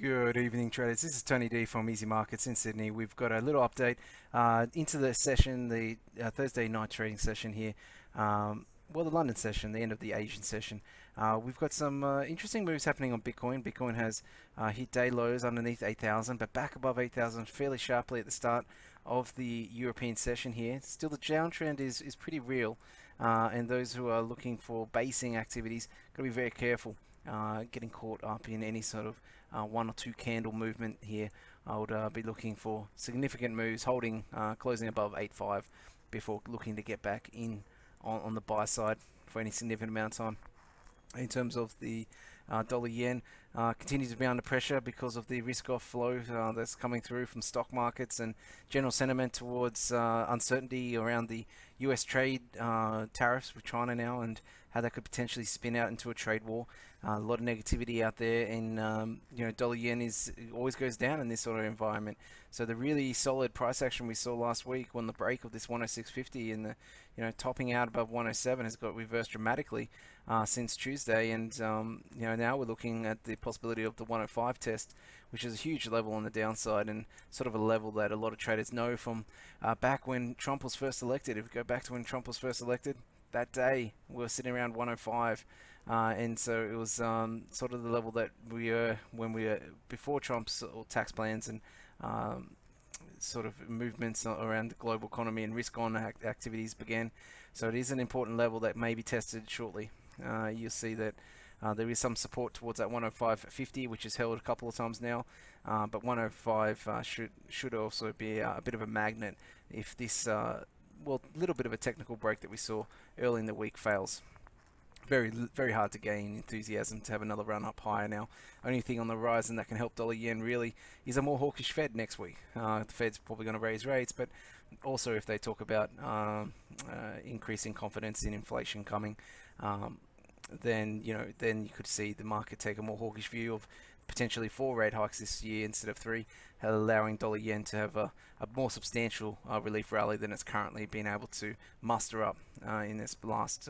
Good evening, traders. This is Tony D from easyMarkets in Sydney. We've got a little update into the session, the Thursday night trading session here. Well, the London session, the end of the Asian session. We've got some interesting moves happening on Bitcoin. Bitcoin has hit day lows underneath 8,000, but back above 8,000 fairly sharply at the start of the European session here. Still, the downtrend is pretty real, and those who are looking for basing activities got to be very careful. Getting caught up in any sort of one or two candle movement here. I would be looking for significant moves, holding closing above 8.5 before looking to get back in on the buy side for any significant amount of time. In terms of the dollar yen, continues to be under pressure because of the risk-off flow that's coming through from stock markets and general sentiment towards uncertainty around the US trade tariffs with China now, and how that could potentially spin out into a trade war. A lot of negativity out there, and dollar yen always goes down in this sort of environment. So the really solid price action we saw last week on the break of this 106.50 and the topping out above 107 has got reversed dramatically since Tuesday, and now we're looking at the possibility of the 105 test, which is a huge level on the downside, and sort of a level that a lot of traders know from back when Trump was first elected. If we go back to when Trump was first elected, that day we were sitting around 105, and so it was sort of the level that we were when we were before Trump's tax plans and sort of movements around the global economy and risk-on activities began. So it is an important level that may be tested shortly. You'll see that there is some support towards that 105.50, which is held a couple of times now, but 105 should also be a bit of a magnet if this little bit of a technical break that we saw early in the week fails. Very hard to gain enthusiasm to have another run up higher now. Only thing on the horizon that can help dollar yen really is a more hawkish Fed next week. The Fed's probably going to raise rates, but also if they talk about increasing confidence in inflation coming, then you could see the market take a more hawkish view of potentially 4 rate hikes this year instead of 3, allowing dollar yen to have a more substantial relief rally than it's currently been able to muster up in this last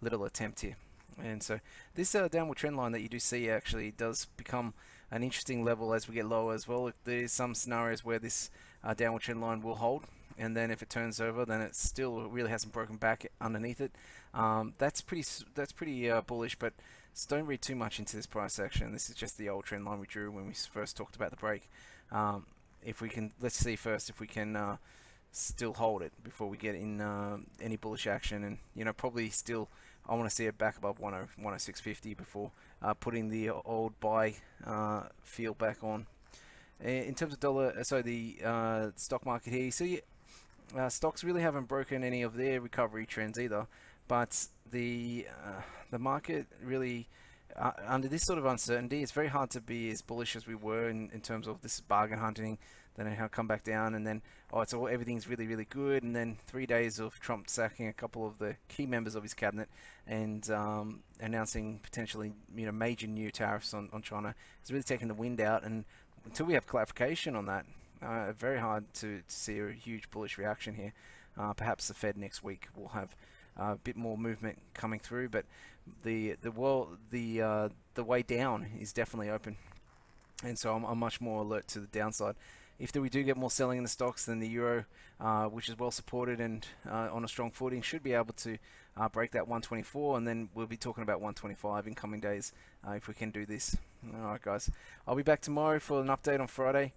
little attempt here. And so this downward trend line that you do see actually does become an interesting level as we get lower as well. There's some scenarios where this downward trend line will hold, and then if it turns over, then it still really hasn't broken back underneath it. That's pretty bullish, but don't read too much into this price action. This is just the old trend line we drew when we first talked about the break. If we can, let's see first if we can still hold it before we get in any bullish action, and probably still I want to see it back above 106.50 before putting the old buy field back on. In terms of dollar, so the stock market here, so stocks really haven't broken any of their recovery trends either, but the market really under this sort of uncertainty, it's very hard to be as bullish as we were in terms of this bargain hunting. Then how come back down, and then everything's really good, and then 3 days of Trump sacking a couple of the key members of his cabinet and announcing potentially major new tariffs on China has really taken the wind out. And until we have clarification on that, very hard to see a huge bullish reaction here. Perhaps the Fed next week will have a bit more movement coming through, but the way down is definitely open, and so I'm much more alert to the downside. If we do get more selling in the stocks, then the euro, which is well supported and on a strong footing, should be able to break that 124, and then we'll be talking about 125 in coming days if we can do this. Alright guys, I'll be back tomorrow for an update on Friday.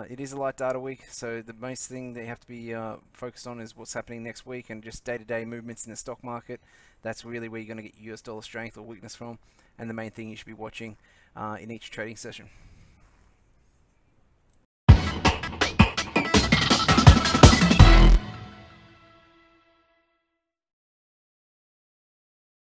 It is a light data week, so the most thing that you have to be focused on is what's happening next week and just day-to-day movements in the stock market. That's really where you're going to get US dollar strength or weakness from, and the main thing you should be watching in each trading session.